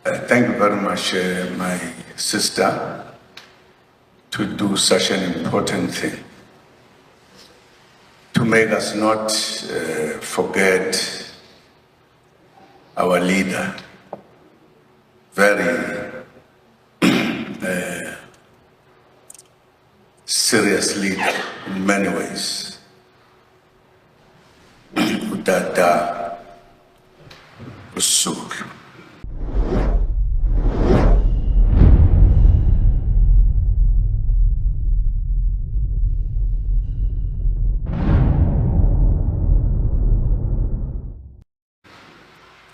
Thank you very much, my sister, to do such an important thing, to make us not forget our leader, very serious leader in many ways, Utata Sisulu.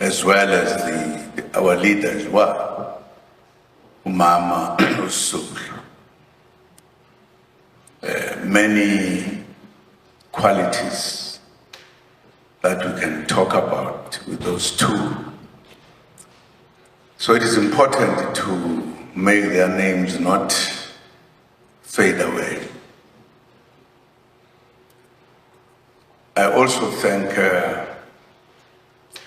As well as our leaders were Umama Sisulu. Many qualities that we can talk about with those two. So it is important to make their names not fade away. I also thank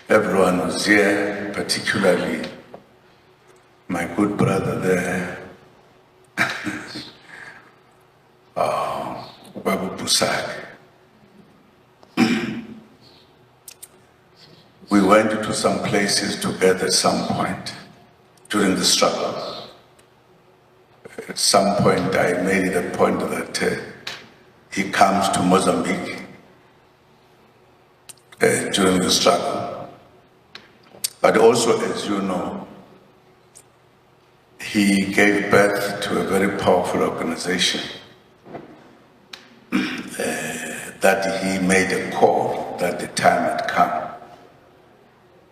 everyone who's here, particularly my good brother there, Babu Pusag. We went to some places together at some point during the struggle. At some point I made it a point that he comes to Mozambique during the struggle. But also, as you know, he gave birth to a very powerful organization that he made a call that the time had come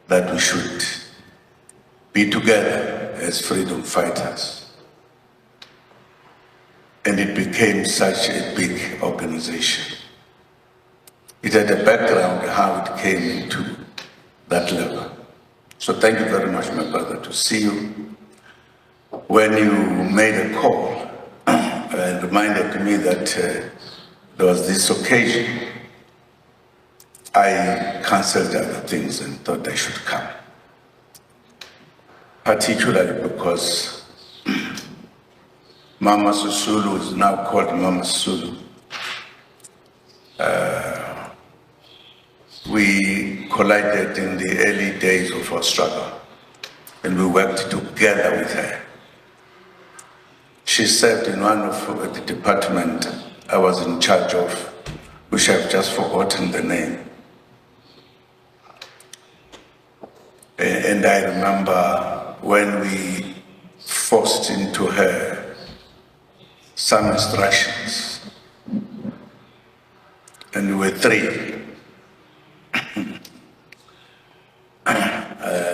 that we should be together as freedom fighters. And it became such a big organization. It had a background how it came into that level. So thank you very much, my brother, to see you. When you made a call, it reminded me that there was this occasion. I cancelled other things and thought I should come. Particularly because Mama Sisulu is now called Mama Sisulu. We collided in the early days of our struggle, and we worked together with her. She served in one of the department I was in charge of, which I've just forgotten the name. And I remember when we forced into her some instructions, and we were three.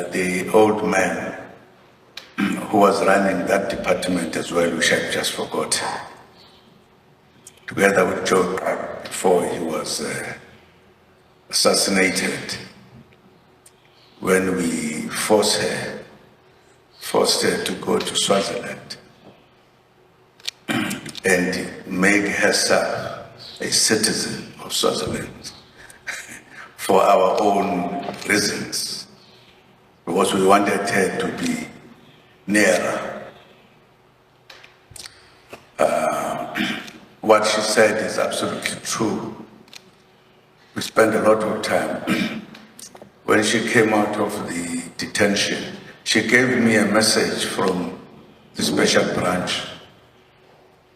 The old man who was running that department as well, which I've just forgotten, together with Joe before he was assassinated, when we forced her to go to Swaziland and make herself a citizen of Swaziland for our own reasons, because we wanted her to be nearer. What she said is absolutely true. We spent a lot of time. When she came out of the detention, she gave me a message from the special branch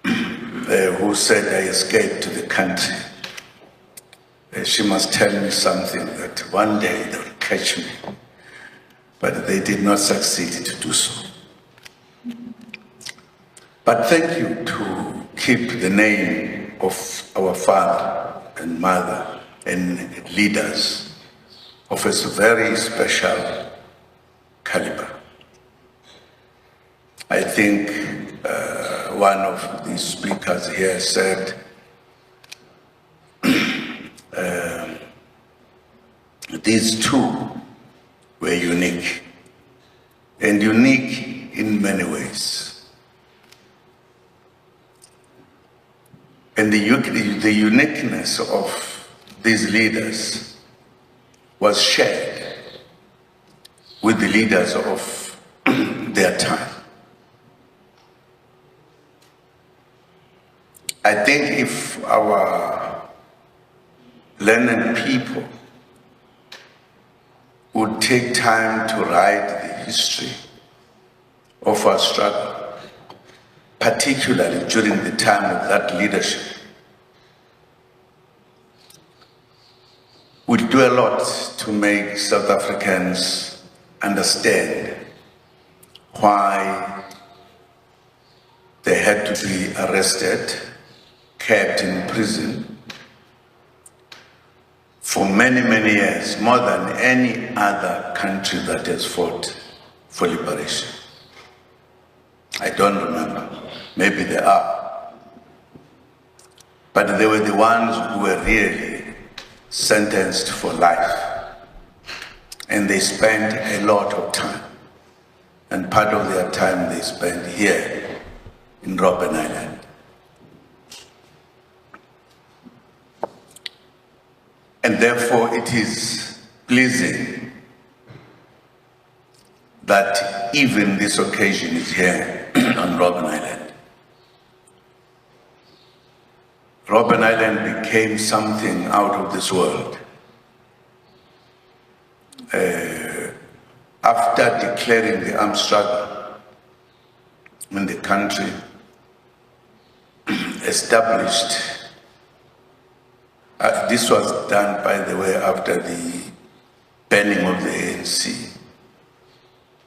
who said I escaped to the country. She must tell me something that one day they'll catch me. But they did not succeed to do so. But thank you to keep the name of our father and mother and leaders of a very special caliber. I think one of the speakers here said these two were unique, and unique in many ways. And the uniqueness of these leaders was shared with the leaders of time. I think if our learned people would take time to write the history of our struggle, particularly during the time of that leadership, would do a lot to make South Africans understand why they had to be arrested, kept in prison for many, many years, more than any other country that has fought for liberation. I don't remember. Maybe there are. But they were the ones who were really sentenced for life. And they spent a lot of time. And part of their time they spent here in Robben Island. And therefore it is pleasing that even this occasion is here on Robben Island. Robben Island became something out of this world. After declaring the armed struggle in the country, established, this was done, by the way, after the banning of the ANC.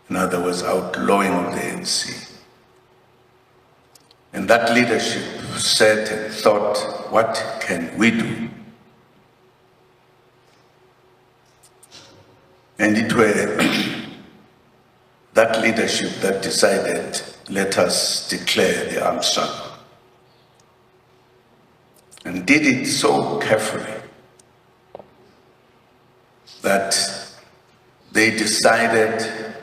In other words, outlawing of the ANC. And that leadership said and thought, what can we do? And it were that leadership that decided, let us declare the armed struggle. And did it so carefully that they decided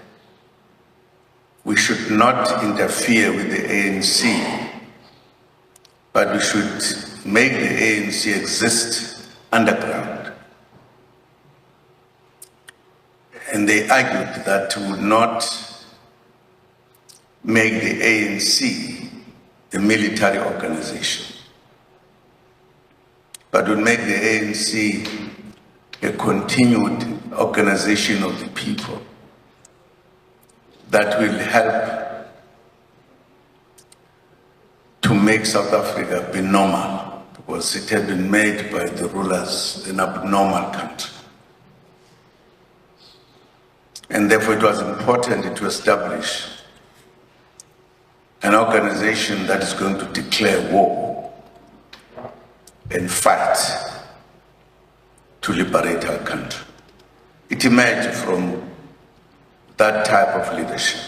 we should not interfere with the ANC, but we should make the ANC exist underground. And they argued that we would not make the ANC a military organization, but would make the ANC a continued organization of the people that will help to make South Africa be normal, because it had been made by the rulers an abnormal country. And therefore it was important to establish an organization that is going to declare war and fight to liberate our country. It emerged from that type of leadership.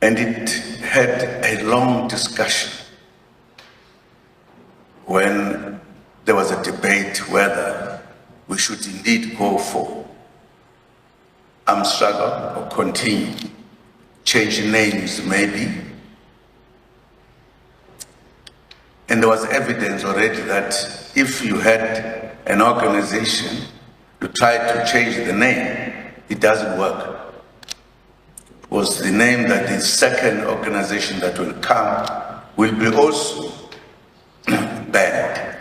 And it had a long discussion when there was a debate whether we should indeed go for armed struggle or continue, change names maybe. And there was evidence already that if you had an organization to try to change the name, it doesn't work. Because the name that the second organization that will come will be also banned.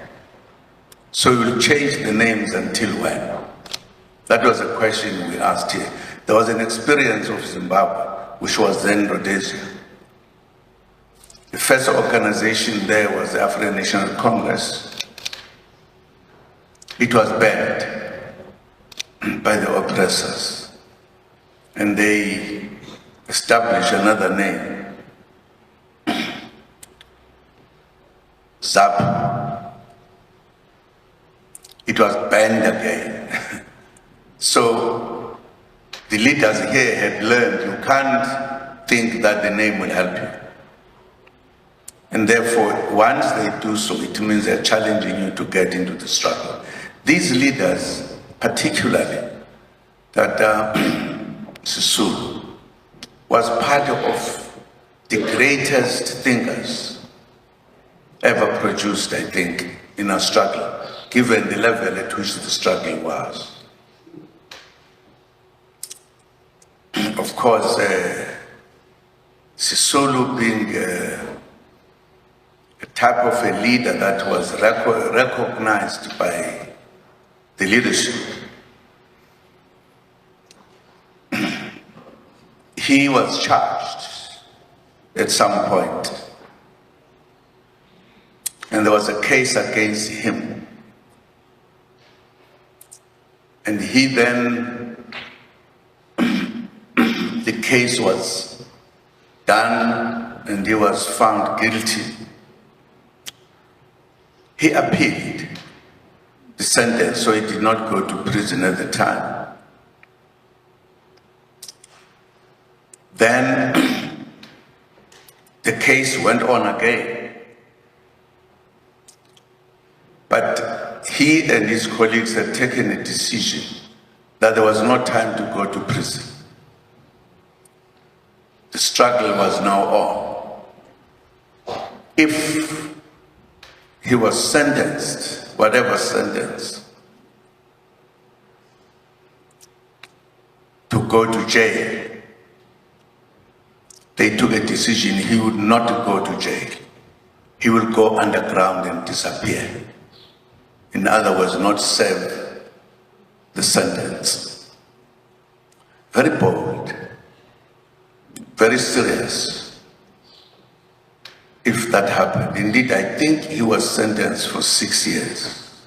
So you will change the names until when? That was a question we asked here. There was an experience of Zimbabwe, which was then Rhodesia. The first organization there was the African National Congress. It was banned by the oppressors, and they established another name, ZAP. It was banned again. So the leaders here had learned you can't think that the name will help you. And therefore, once they do so, it means they're challenging you to get into the struggle. These leaders, particularly that Sisulu, was part of the greatest thinkers ever produced, I think, in our struggle, given the level at which the struggle was. of course, Sisulu being a type of a leader that was recognized by the leadership, he was charged at some point, and there was a case against him. And he then, the case was done and he was found guilty. He appealed the sentence, so he did not go to prison at the time. Then the case went on again. But he and his colleagues had taken a decision that there was no time to go to prison. The struggle was now on. If he was sentenced, whatever sentence, to go to jail, they took a decision he would not go to jail. He will go underground and disappear. In other words, not serve the sentence. Very bold, very serious, if that happened. Indeed, I think he was sentenced for 6 years,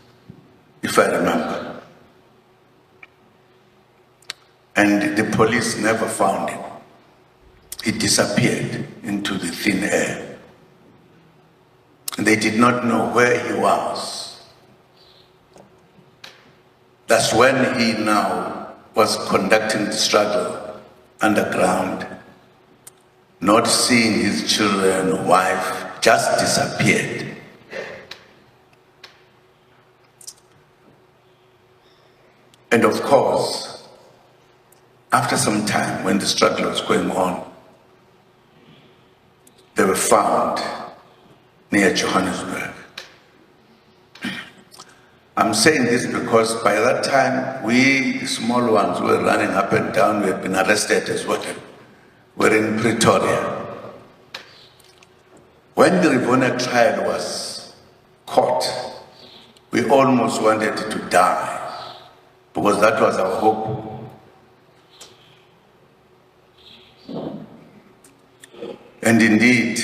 if I remember. And the police never found him. He disappeared into the thin air. And they did not know where he was. That's when he now was conducting the struggle underground, not seeing his children, wife, just disappeared. And of course, after some time, when the struggle was going on, they were found near Johannesburg. I'm saying this because by that time, we, the small ones, were running up and down. We had been arrested as well. We're in Pretoria. When the Rivonia Trial was caught, we almost wanted to die because that was our hope. And indeed,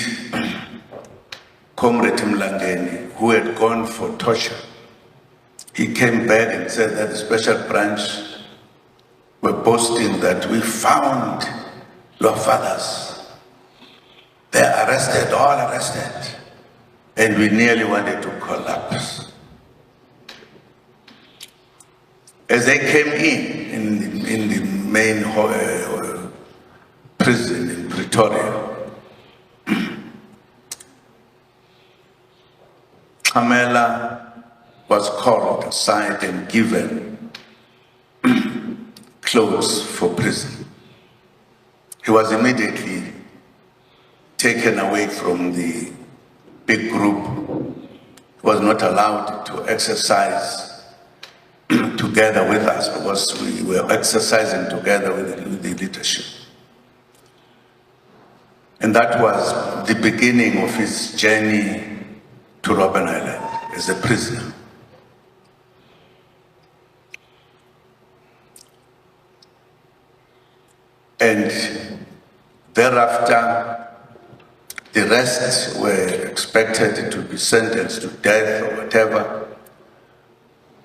Comrade Mlangeni, who had gone for torture, he came back and said that the special branch were boasting that we found your fathers. They're arrested, all arrested. And we nearly wanted to collapse. As they came in the main prison in Pretoria, Kamela was called aside and given clothes for prison. He was immediately taken away from the big group. He was not allowed to exercise together with us because we were exercising together with the leadership. And that was the beginning of his journey to Robben Island as a prisoner. And thereafter, the rest were expected to be sentenced to death or whatever.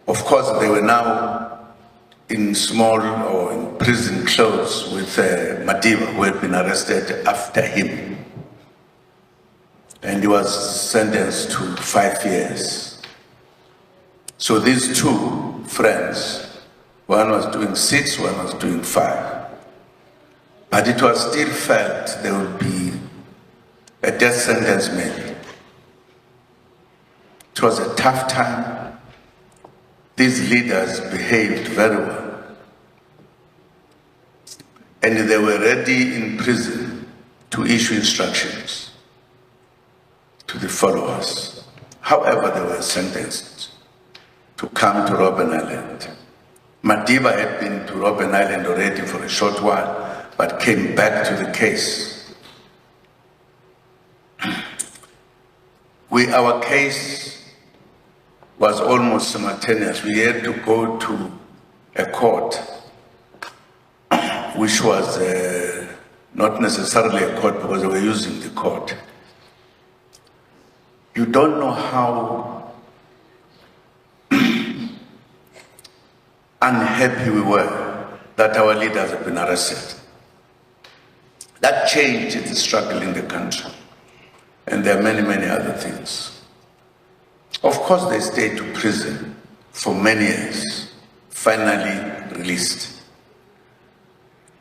Of course, they were now in small or in prison clothes with Madiba, who had been arrested after him. And he was sentenced to 5 years. So these two friends, one was doing 6, one was doing 5. But it was still felt there would be a death sentence made. It was a tough time. These leaders behaved very well. And they were ready in prison to issue instructions to the followers. However, they were sentenced to come to Robben Island. Madiba had been to Robben Island already for a short while, but came back to the case. Our case was almost simultaneous. We had to go to a court, which was not necessarily a court because they were using the court. You don't know how unhappy we were that our leaders have been arrested. That changed the struggle in the country. And there are many, many other things. Of course, they stayed to prison for many years, finally released.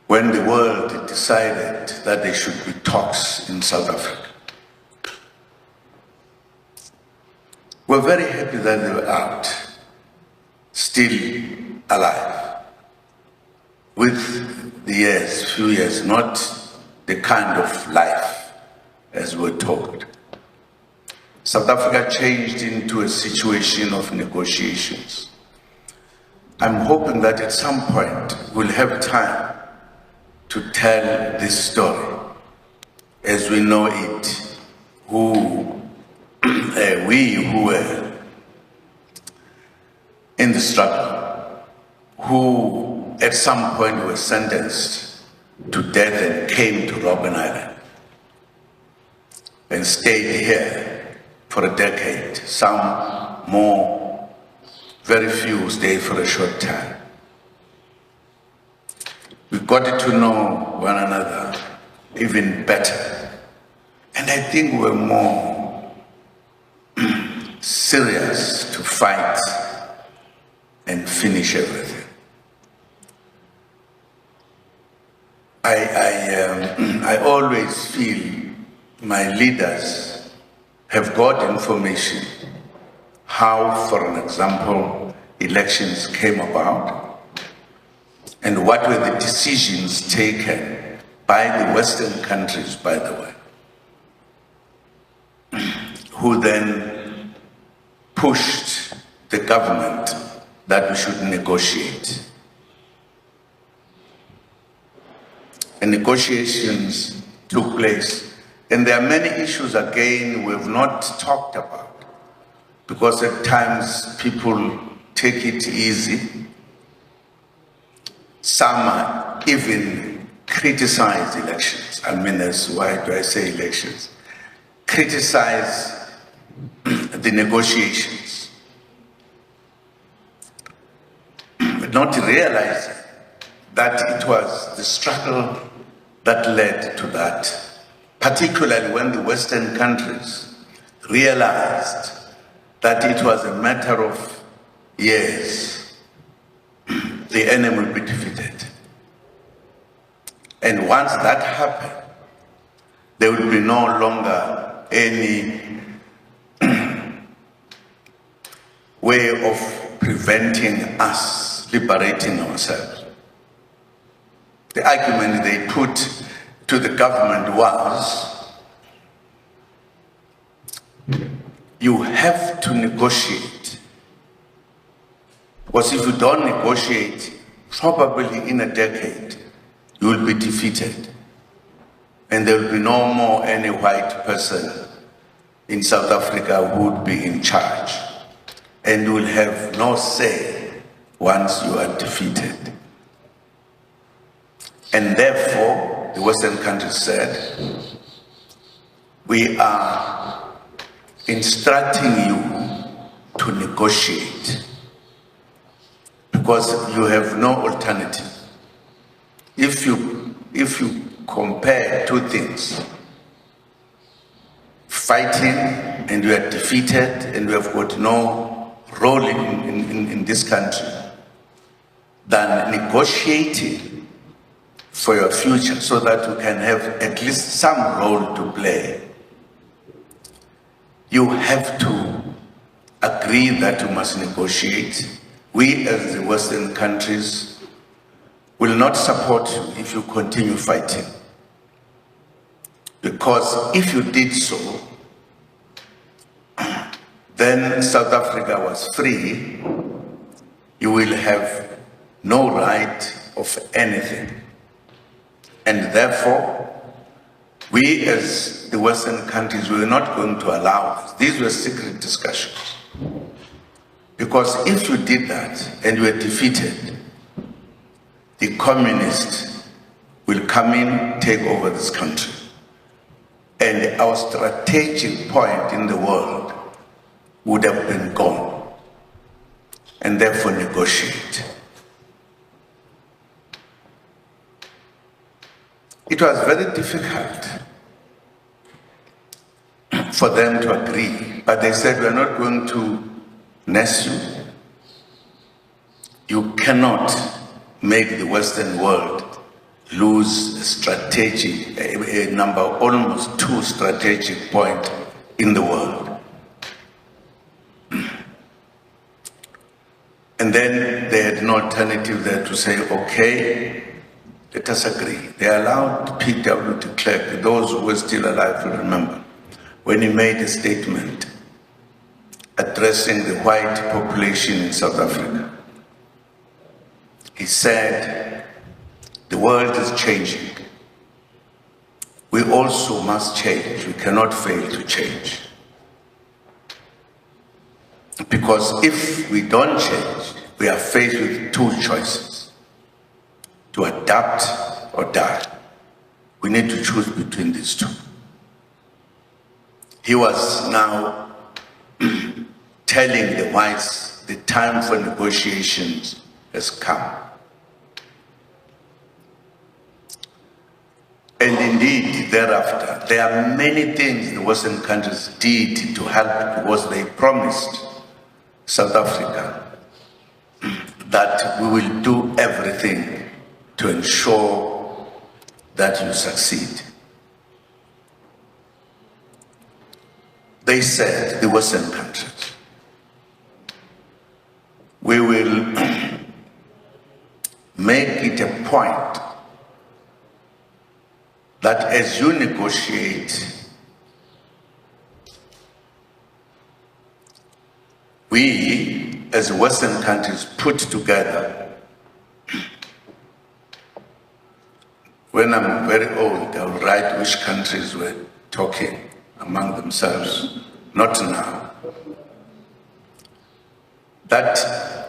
When the world decided that there should be talks in South Africa. We're very happy that they were out, still alive. With the years, few years, not the kind of life as we're told. South Africa changed into a situation of negotiations. I'm hoping that at some point we'll have time to tell this story as we know it, we who were in the struggle, who at some point were sentenced to death and came to Robben Island and stayed here for a decade. Some more, very few stayed for a short time. We got to know one another even better. And I think we're more serious to fight and finish everything. I always feel my leaders have got information how, for an example, elections came about and what were the decisions taken by the Western countries, by the way, who then pushed the government that we should negotiate. And negotiations took place. And there are many issues, again, we have not talked about, because at times people take it easy. Some even criticize elections. I mean, why do I say elections? Criticize the negotiations, but not realizing that it was the struggle that led to that, particularly when the Western countries realized that it was a matter of years, the enemy will be defeated. And once that happened, there will be no longer any way of preventing us liberating ourselves. The argument they put to the government was, you have to negotiate. Because if you don't negotiate, probably in a decade, you will be defeated. And there will be no more any white person in South Africa who would be in charge. And you will have no say once you are defeated. And therefore, the Western countries said, we are instructing you to negotiate because you have no alternative. If you compare two things, fighting and you are defeated and you have got no role in this country, than negotiating for your future so that you can have at least some role to play. You have to agree that you must negotiate. We as the Western countries will not support you if you continue fighting. Because if you did so, then South Africa was free, you will have no right of anything. And therefore, we as the Western countries were not going to allow this. These were secret discussions. Because if you did that and you were defeated, the communists will come in, take over this country. And our strategic point in the world would have been gone. And therefore negotiate. It was very difficult for them to agree, but they said, we're not going to nest you. You cannot make the Western world lose a strategic, a number, almost 2 strategic points in the world. And then they had no alternative there to say, okay, let us agree. They allowed P.W. de Klerk, those who were still alive will remember, when he made a statement addressing the white population in South Africa. He said, the world is changing. We also must change. We cannot fail to change. Because if we don't change, we are faced with 2 choices: to adapt or die. We need to choose between these 2. He was now telling the whites the time for negotiations has come. And indeed, thereafter, there are many things the Western countries did to help, because they promised South Africa that we will do everything to ensure that you succeed. They said, the Western countries, we will make it a point that as you negotiate, we, as Western countries, put together. When I'm very old, I'll write which countries were talking among themselves, not now. That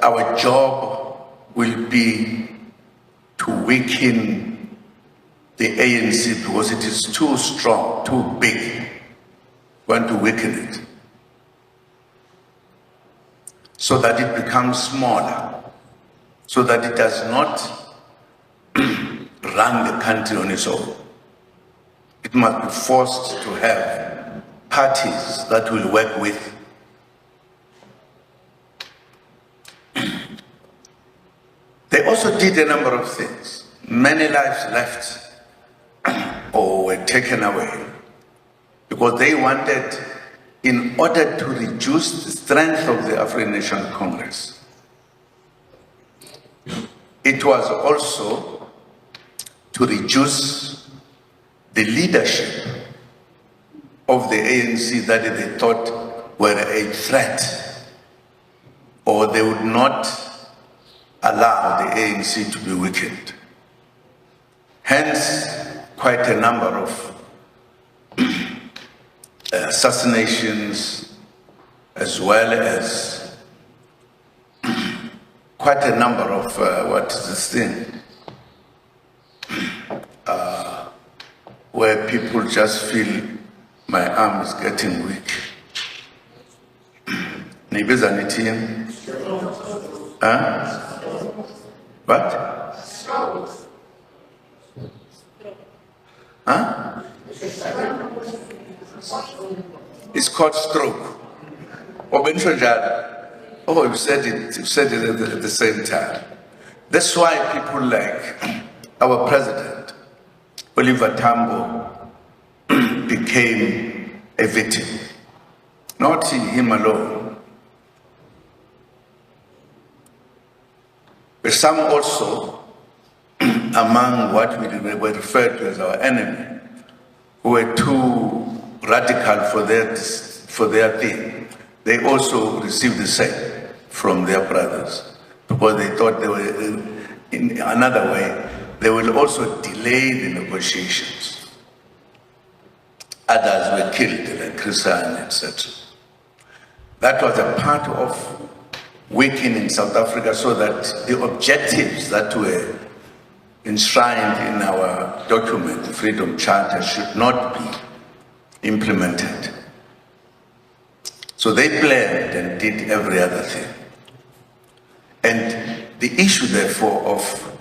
our job will be to weaken the ANC because it is too strong, too big. We want to weaken it so that it becomes smaller, so that it does not run the country on its own. It must be forced to have parties that will work with. They also did a number of things. Many lives left or were taken away because they wanted, in order to reduce the strength of the African National Congress, it was also to reduce the leadership of the ANC that they thought were a threat, or they would not allow the ANC to be weakened. Hence, quite a number of assassinations, as well as quite a number of, what is this thing? Where people just feel my arm is getting weak. Huh? What? Huh? It's called stroke. Oh, you said it at the same time. That's why people like our president, Oliver Tambo, became a victim. Not him alone. But some also, among what we were referred to as our enemy, who were too radical for their thing, they also received the same from their brothers, because they thought they were, in another way, they will also delay the negotiations. Others were killed, like Christian, etc. That was a part of weakening South Africa so that the objectives that were enshrined in our document, the Freedom Charter, should not be implemented. So they planned and did every other thing. And the issue, therefore, of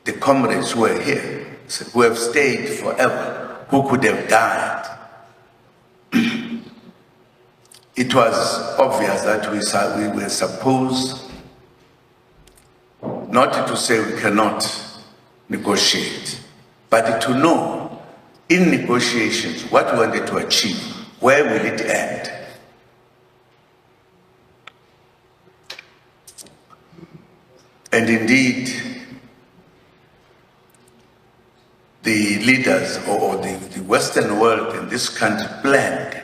the comrades who are here, who have stayed forever, who could have died, it was obvious that we were supposed not to say we cannot negotiate, but to know in negotiations what we wanted to achieve, where will it end? And indeed, the leaders or the Western world in this country planned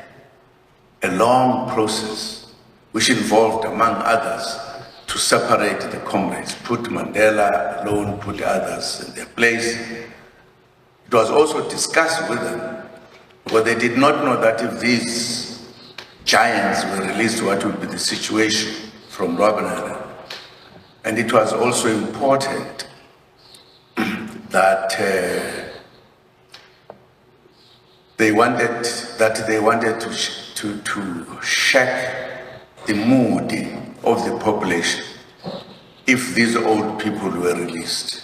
a long process which involved, among others, to separate the comrades, put Mandela alone, put others in their place. It was also discussed with them, but they did not know that if these giants were released, what would be the situation from Robben Island. And it was also important that they wanted to shake the mood of the population if these old people were released.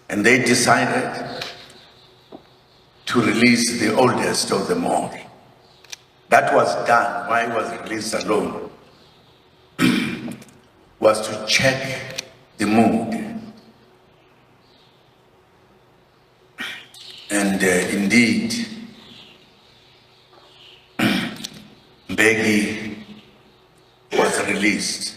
And they decided to release the oldest of them all. That was done. Why was released alone? Was to check the mood. And indeed, Mbeki was released.